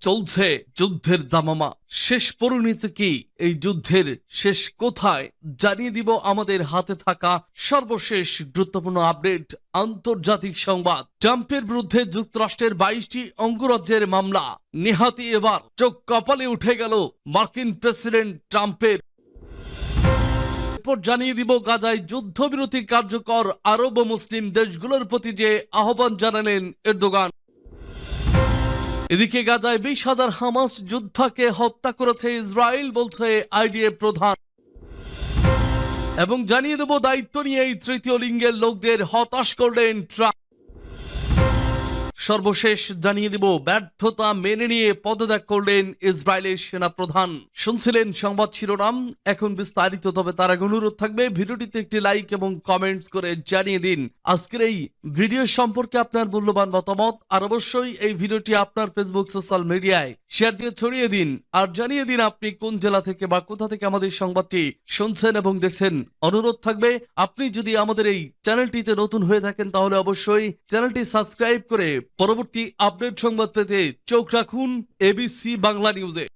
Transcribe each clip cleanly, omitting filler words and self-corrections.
চলছে যুদ্ধের দামামা। শেষ পরিণতি কি? এই যুদ্ধের শেষ কোথায়? জানিয়ে দিব আমাদের হাতে থাকা সর্বশেষ গুরুত্বপূর্ণ আপডেট। আন্তর্জাতিক সংবাদ। ট্রাম্পের বিরুদ্ধে যুক্তরাষ্ট্রের 22টি অঙ্গরাজ্যের মামলা। নেহাতি এবার চোখ কপালে উঠে গেল মার্কিন প্রেসিডেন্ট ট্রাম্পের। জানিয়ে দিব গাজায় যুদ্ধবিরতি কার্যকর আরব ও মুসলিম দেশগুলোর প্রতি যে আহ্বান জানালেন এরদোগান। এদিকে গাজায় 20,000 হামাস যোদ্ধাকে হত্যা করেছে ইসরায়েল, বলছে আইডিএফ প্রধান। এবং জানিয়ে দেব দায়িত্ব নিয়ে এই তৃতীয় লিঙ্গের লোকদের হতাশ করলেন ট্রাম্প। সর্বশেষ জানিয়ে দিব ব্যর্থতা মেনে নিয়ে পদত্যাগ করলেন ইসরায়েলের সেনা প্রধান। শুনছিলেন সংবাদ শিরোনাম, এখন বিস্তারিত। তবে তার আগে অনুরোধ থাকবে ভিডিওটিতে একটি লাইক এবং কমেন্টস করে জানিয়ে দিন আজকের এই ভিডিও সম্পর্কে আপনার মূল্যবান মতামত। আর অবশ্যই এই ভিডিওটি আপনার ফেসবুক সোশ্যাল মিডিয়ায় শেয়ার দিয়ে ছড়িয়ে দিন। আর জানিয়ে দিন আপনি কোন জেলা থেকে বা কোথা থেকে আমাদের সংবাদটি শুনছেন এবং দেখছেন। অনুরোধ থাকবে আপনি যদি আমাদের এই চ্যানেলটিতে নতুন হয়ে থাকেন তাহলে অবশ্যই চ্যানেলটি সাবস্ক্রাইব করে পরবর্তী আপডেট সংবাদ পেতে চোখ রাখুন এবিসি বাংলা নিউজে।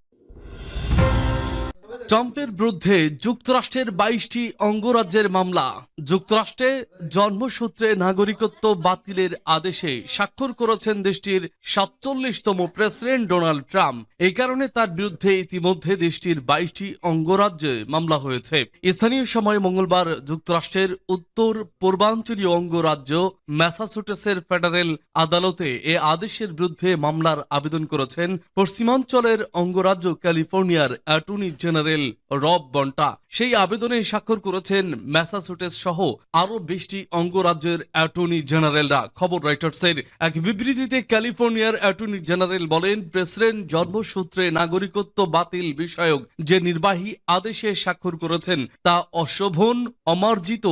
ট্রাম্পের বিরুদ্ধে যুক্তরাষ্ট্রের 22টি অঙ্গরাজ্যের মামলা। যুক্তরাষ্ট্রে জন্মসূত্রে নাগরিকত্ব বাতিলের আদেশে স্বাক্ষর করেছেন দেশটির 47তম প্রেসিডেন্ট ডোনাল্ড ট্রাম্প। এই কারণে তার বিরুদ্ধে ইতিমধ্যে দেশটির 22টি অঙ্গরাজ্যে মামলা হয়েছে। স্থানীয় সময় মঙ্গলবার যুক্তরাষ্ট্রের উত্তর পূর্বাঞ্চলীয় অঙ্গরাজ্য ম্যাসাচুসেটসের ফেডারেল আদালতে এ আদেশের বিরুদ্ধে মামলার আবেদন করেছেন পশ্চিমাঞ্চলের অঙ্গরাজ্য ক্যালিফোর্নিয়ার অ্যাটর্নি জেনারেল রব বন্টা। সেই আবেদনে স্বাক্ষর করেছেন ম্যাসাচুসেটস সহ আরো 20টি অঙ্গরাজ্যের অ্যাটর্নি জেনারেলরা। খবর রয়টার্সের এক বিবৃতিতে ক্যালিফোর্নিয়ার অ্যাটর্নি জেনারেল বলেন, প্রেসিডেন্ট জন্মসূত্রে নাগরিকত্ব বাতিল বিষয়ক যে নির্বাহী আদেশে স্বাক্ষর করেছেন তা অশোভন, অমার্জিত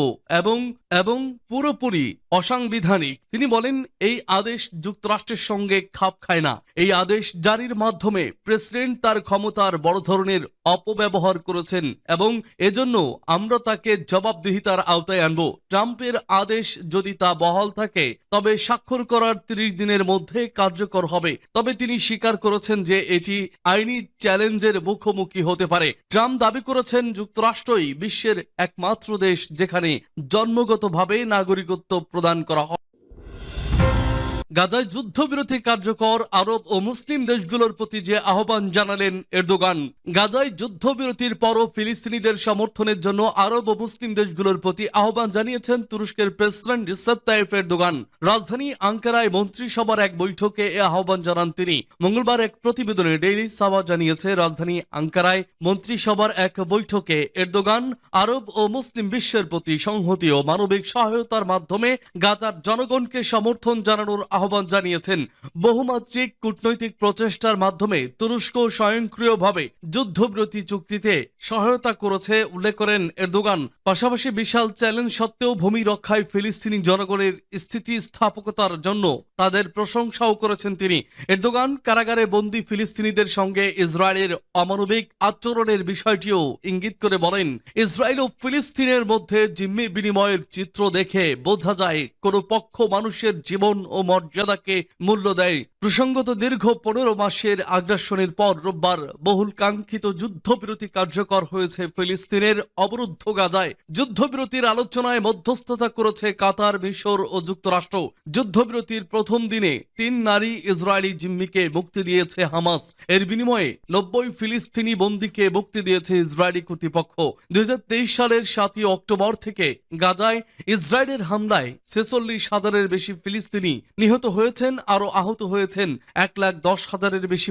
এবং পুরোপুরি অসাংবিধানিক। তিনি বলেন, এই আদেশ যুক্তরাষ্ট্রের সঙ্গে খাপ খায় না। এই আদেশ জারির মাধ্যমে প্রেসিডেন্ট তার ক্ষমতার বড় ধরনের অপব্যবহার করেছেন এবং এজন্য আমরা তাকে জবাবদিহিতার আওতায় আনব। ট্রাম্পের আদেশ যদি তা বহাল থাকে তবে স্বাক্ষর করার 30 দিনের মধ্যে কার্যকর হবে। তবে তিনি স্বীকার করেছেন যে এটি আইনি চ্যালেঞ্জের মুখোমুখি হতে পারে। ট্রাম্প দাবি করেছেন যুক্তরাষ্ট্রই বিশ্বের একমাত্র দেশ যেখানে জন্মগতভাবে নাগরিকত্ব প্রদান করা হয়। গাজায় যুদ্ধবিরতি কার্যকর আরব ও মুসলিম দেশগুলোর প্রতি যে আহ্বান জানালেন এরদোগান। গাজায় যুদ্ধবিরতির পরও ফিলিস্তিনিদের সমর্থনের জন্য আরব ও মুসলিম দেশগুলোর প্রতি আহ্বান জানিয়েছেন তুরস্কের প্রেসিডেন্ট রিসেপ তাইয়েপ এরদোগান। রাজধানী আঙ্কারায় মন্ত্রিসভার এক বৈঠকে এ আহ্বান জানান তিনি। মঙ্গলবার এক প্রতিবেদনে ডেইলি সাবা জানিয়েছে, রাজধানী আঙ্কারায় মন্ত্রিসভার এক বৈঠকে এরদোগান আরব ও মুসলিম বিশ্বের প্রতি সংহতি ও মানবিক সহায়তার মাধ্যমে গাজার জনগণকে সমর্থন জানানোর আহ্বান জানিয়েছেন। বহুমাত্রিক কূটনৈতিক প্রচেষ্টার মাধ্যমে তুরস্ক স্বয়ংক্রিয়ভাবে যুদ্ধবিরতি চুক্তিতে সহায়তা করেছে উল্লেখ করেন এরদোগান। পাশাপাশি বিশাল চ্যালেঞ্জ সত্ত্বেও ভূমি রক্ষায় ফিলিস্তিনি জনগণের স্থিতিস্থাপকতার জন্য তাদের প্রশংসাও করেছেন তিনি। এরদোগান কারাগারে বন্দী ফিলিস্তিনিদের সঙ্গে ইসরায়েলের অমানবিক আচরণের বিষয়টিও ইঙ্গিত করে বলেন, ইসরায়েল ও ফিলিস্তিনের মধ্যে জিম্মি বিনিময়ের চিত্র দেখে বোঝা যায় কোন পক্ষ মানুষের জীবন ও মর্যাদাকে মূল্য দেয়। প্রসঙ্গত দীর্ঘ 15 মাসের আগ্রাসনের পর রোববার বহুল কাঙ্ক্ষিত যুদ্ধবিরতি কার্যকর হয়েছে ফিলিস্তিনের অবরুদ্ধ গাজায়। যুদ্ধবিরতির আলোচনায় মধ্যস্থতা করেছে কাতার, মিশর ও যুক্তরাষ্ট্র। যুদ্ধবিরতির প্রথম দিনে 3 নারী ইসরায়েলি জিম্মিকে মুক্তি দিয়েছে হামাস। এর বিনিময়ে 90 ফিলিস্তিনি বন্দীকে মুক্তি দিয়েছে ইসরায়েলি কর্তৃপক্ষ। 2023 সালের 7 অক্টোবর থেকে গাজায় ইসরায়েলের হামলায় 46,000-এর বেশি ফিলিস্তিনি নিহত হয়েছেন, আরো আহত হয়েছেন 1,10,000-এর বেশি।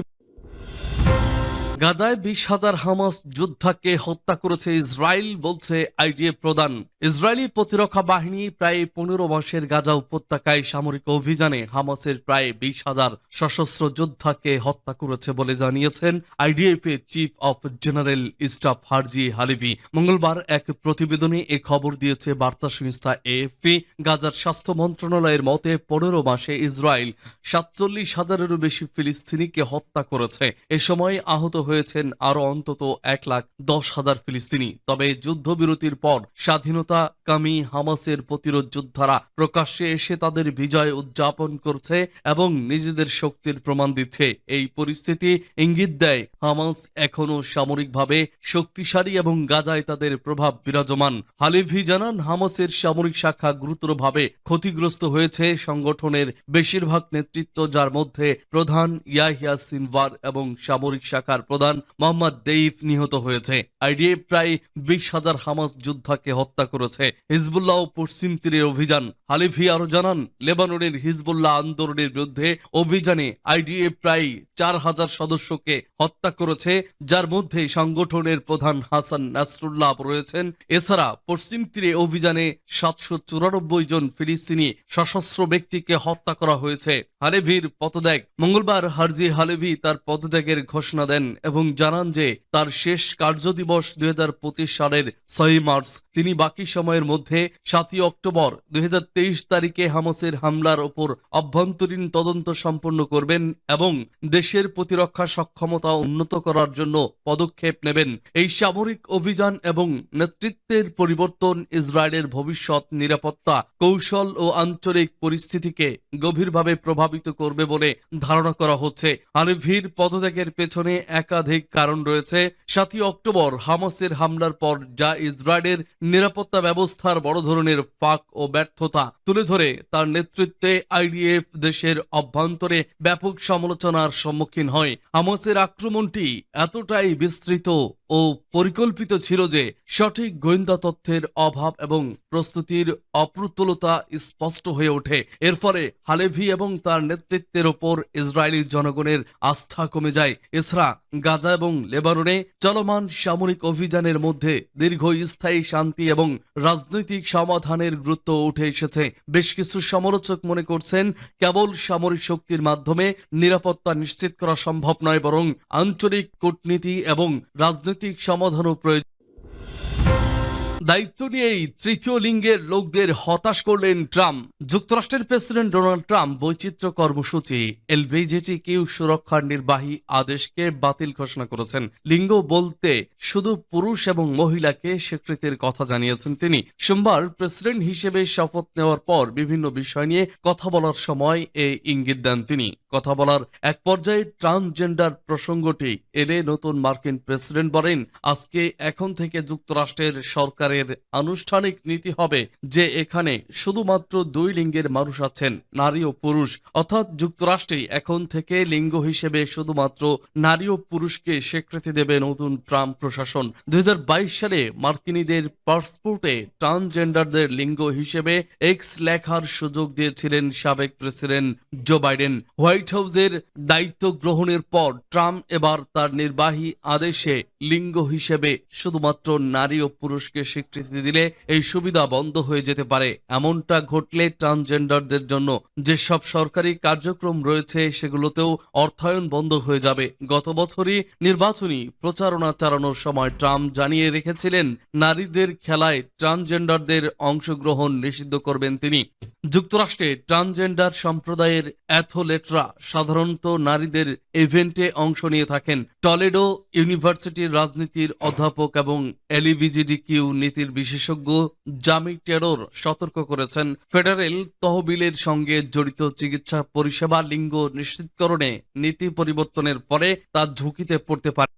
গাজায় 20,000 হামাস যোদ্ধাকে হত্যা করেছে ইসরায়েল, বলছে আইডিএফ প্রধান। ইসরায়েলি প্রতিরক্ষা বাহিনী প্রায় 15 মাসের গাজা উপত্যকায় সামরিক অভিযানে হামাসের প্রায় 20,000 সশস্ত্র যোদ্ধাকে হত্যা করেছে বলে জানিয়েছেন আইডিএফ এর chief of general staff Herzi Halevi. মঙ্গলবার এক প্রতিবেদনে এ খবর দিয়েছে বার্তা সংস্থা এএফপি। গাজার স্বাস্থ্য মন্ত্রণালয়ের মতে 15 মাসে ইসরায়েল 47,000-এরও বেশি ফিলিস্তিনিকে হত্যা করেছে। এ সময় আহত হয়েছেন আরও অন্তত 1,10,000 ফিলিস্তিনি। তবে যুদ্ধবিরতির পর স্বাধীনতাকামী হামাসের প্রতিরোধ যোদ্ধারা প্রকাশ্যে এসে তাদের বিজয় উদযাপন করছে এবং নিজেদের শক্তির প্রমাণ দিচ্ছে। এই পরিস্থিতি ইঙ্গিত দেয় হামাস এখনও সামরিকভাবে শক্তিশালী এবং গাজায় তাদের প্রভাব বিরাজমান। হালেভি জানান, হামাসের সামরিক শাখা গুরুতরভাবে ক্ষতিগ্রস্ত হয়েছে। সংগঠনের বেশিরভাগ নেতৃত্ব, যার মধ্যে প্রধান ইয়াহিয়া সিনওয়ার এবং সামরিক শাখার প্রধান মোহাম্মদ দেইফ নিহত হয়েছে। আইডিএফ প্রায় 20,000 হামাস যোদ্ধাকে হত্যা করেছে। হিজবুল্লাহ ও পশ্চিম তীরে অভিযান। হালেভি আরো জানান, লেবাননের হিজবুল্লাহ আন্দোলনের বিরুদ্ধে অভিযানে আইডিএফ প্রায় 4,000 সদস্যকে হত্যা করেছে, যার মধ্যে সংগঠনের প্রধান হাসান নাসরুল্লাহ রয়েছেন। এছাড়া পশ্চিম তীরে অভিযানে 794 জন ফিলিস্তিনি সশস্ত্র ব্যক্তিকে হত্যা করা হয়েছে। হালেভির পদত্যাগ। মঙ্গলবার হারজি হালেভি তার পদত্যাগের ঘোষণা দেন এবং জানান যে তার শেষ কার্যদিবস 2025 সালের 6 মার্চ। তিনি বাকি সময়ের মধ্যে 7 অক্টোবর 2023 তারিখে হামাসের হামলার ওপর অভ্যন্তরীণ তদন্ত সম্পন্ন করবেন এবং দেশের প্রতিরক্ষা সক্ষমতা উন্নত করার জন্য পদক্ষেপ নেবেন। এই সামরিক অভিযান এবং নেতৃত্বের পরিবর্তন ইসরায়েলের ভবিষ্যৎ নিরাপত্তা কৌশল ও আঞ্চলিক পরিস্থিতিকে গভীরভাবে প্রভাবিত করবে বলে ধারণা করা হচ্ছে। হালেভির পদত্যাগের পেছনে একাধিক কারণ রয়েছে। 7 অক্টোবর হামাসের হামলার পর, যা ইসরায়েলের নিরাপত্তা ব্যবস্থার বড় ধরনের ফাঁক ও ব্যর্থতা তুলে ধরে, তার নেতৃত্বে আইডিএফ দেশের অভ্যন্তরে ব্যাপক সমালোচনার সম্মুখীন হয়। হামাসের আক্রমণটি এতটাই বিস্তৃত ও পরিকল্পিত ছিল যে সঠিক গোয়েন্দা তথ্যের অভাব এবং প্রস্তুতির অপ্রতুলতা স্পষ্ট হয়ে ওঠে। এর ফলে হালেভি এবং তার নেতৃত্বের ওপর ইসরায়েলি জনগণের আস্থা কমে যায়। এছাড়া গাজা এবং লেবাননে চলমান সামরিক অভিযানের মধ্যে দীর্ঘস্থায়ী শান্তি এবং রাজনৈতিক সমাধানের গুরুত্ব উঠে এসেছে। বেশ কিছু সমালোচক মনে করছেন, কেবল সামরিক শক্তির মাধ্যমে নিরাপত্তা নিশ্চিত করা সম্ভব নয়, বরং আঞ্চলিক কূটনীতি এবং রাজনৈতিক সমাধানও প্রয়োজন। দায়িত্ব নিয়েই তৃতীয় লিঙ্গের লোকদের হতাশ করলেন ট্রাম্প। যুক্তরাষ্ট্রের প্রেসিডেন্ট ডোনাল্ড ট্রাম্প বৈচিত্র্য কর্মসূচি এলজিবিটিকিউ সুরক্ষার নির্বাহী আদেশকে বাতিল ঘোষণা করেছেন। লিঙ্গ বলতে শুধু পুরুষ এবং মহিলাকে স্বীকৃতির কথা জানিয়েছেন তিনি। সোমবার প্রেসিডেন্ট হিসেবে শপথ নেওয়ার পর বিভিন্ন বিষয় নিয়ে কথা বলার সময় এই ইঙ্গিত দেন তিনি। কথা বলার এক পর্যায়ে ট্রান্সজেন্ডার প্রসঙ্গটি এলে নতুন মার্কিন প্রেসিডেন্ট বলেন, আজকে এখন থেকে যুক্তরাষ্ট্রের সরকারের আনুষ্ঠানিক নীতি হবে যে এখানে শুধুমাত্র 2 লিঙ্গের মানুষ আছেন, নারী ও পুরুষ। অর্থাৎ যুক্তরাষ্ট্রে এখন থেকে লিঙ্গ হিসেবে শুধুমাত্র নারী ও পুরুষকে স্বীকৃতি দেবে নতুন ট্রাম্প প্রশাসন। 2022 সালে মার্কিনীদের পাসপোর্টে ট্রান্সজেন্ডারদের লিঙ্গ হিসেবে এক্স লেখার সুযোগ দিয়েছিলেন সাবেক প্রেসিডেন্ট জো বাইডেন। হোয়াইট হাউসের দায়িত্ব গ্রহণের পর ট্রাম্প এবার তার নির্বাহী আদেশে লিঙ্গ হিসেবে শুধুমাত্র নারী ও পুরুষকে স্বীকৃতি দিলে এই সুবিধা বন্ধ হয়ে যেতে পারে। এমনটা ঘটলে ট্রান্সজেন্ডারদের জন্য যেসব সরকারি কার্যক্রম রয়েছে সেগুলোতেও অর্থায়ন বন্ধ হয়ে যাবে। গত বছরই নির্বাচনী প্রচারণা চালানোর সময় ট্রাম্প জানিয়ে রেখেছিলেন, নারীদের খেলায় ট্রান্সজেন্ডারদের অংশগ্রহণ নিষিদ্ধ করবেন তিনি। যুক্তরাষ্ট্রে ট্রান্সজেন্ডার সম্প্রদায়ের অ্যাথলেটরা সাধারণত নারীদের ইভেন্টে অংশ নিয়ে থাকেন। টলেডো ইউনিভার্সিটির রাজনীতির অধ্যাপক এবং এলজিবিটিকিউ নীতির বিশেষজ্ঞ জামি টেরর সতর্ক করেছেন, ফেডারেল তহবিলের সঙ্গে জড়িত চিকিৎসা পরিষেবা লিঙ্গ নিশ্চিতকরণে নীতি পরিবর্তনের ফলে তা ঝুঁকিতে পড়তে পারে।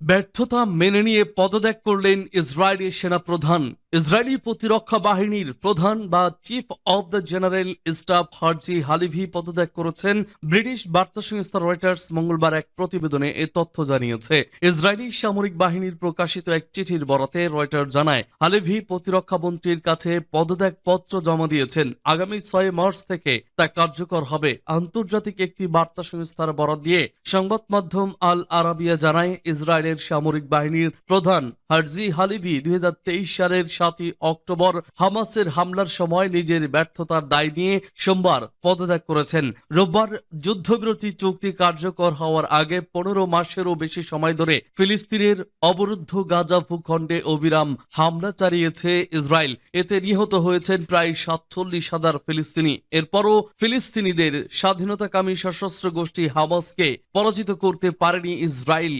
ব্যর্থতা মেনে নিয়ে পদত্যাগ করলেন ইসরায়েলি সেনাপ্রধান। ইসরায়েলি প্রতিরক্ষা বাহিনীর প্রধান বা chief of the general staff Herzi Halevi পদত্যাগ করেছেন। ব্রিটিশ বার্তা সংস্থা রয়টার্স মঙ্গলবার এক প্রতিবেদনে এ তথ্য জানিয়েছে। ইসরায়েলি সামরিক বাহিনীর প্রকাশিত এক চিঠির বরাতে রয়টার্স জানায়, হালেভি প্রতিরক্ষা মন্ত্রীর কাছে পদত্যাগ পত্র জমা দিয়েছেন। আগামী 6 মার্চ থেকে তা কার্যকর হবে। আন্তর্জাতিক একটি বার্তা সংস্থার বরাত দিয়ে সংবাদ মাধ্যম আল আরাবিয়া জানায়, ইসরায়েলের সামরিক বাহিনীর প্রধান হারজি হালেভি 2023 সালের 7ই অক্টোবর হামাসের হামলার সময় নিজের ব্যর্থতার দায় নিয়ে সোমবার পদত্যাগ করেছেন। রোববার যুদ্ধবিরতি চুক্তি কার্যকর হওয়ার আগে 15 মাসেরও বেশি সময় ধরে ফিলিস্তিনের অবরুদ্ধ গাজা ভূখণ্ডে অবিরাম হামলা চালিয়েছে ইসরায়েল। এতে নিহত হয়েছেন প্রায় 47,000 ফিলিস্তিনি। এরপরও ফিলিস্তিনিদের স্বাধীনতাকামী সশস্ত্র গোষ্ঠী হামাসকে পরাজিত করতে পারেনি ইসরায়েল।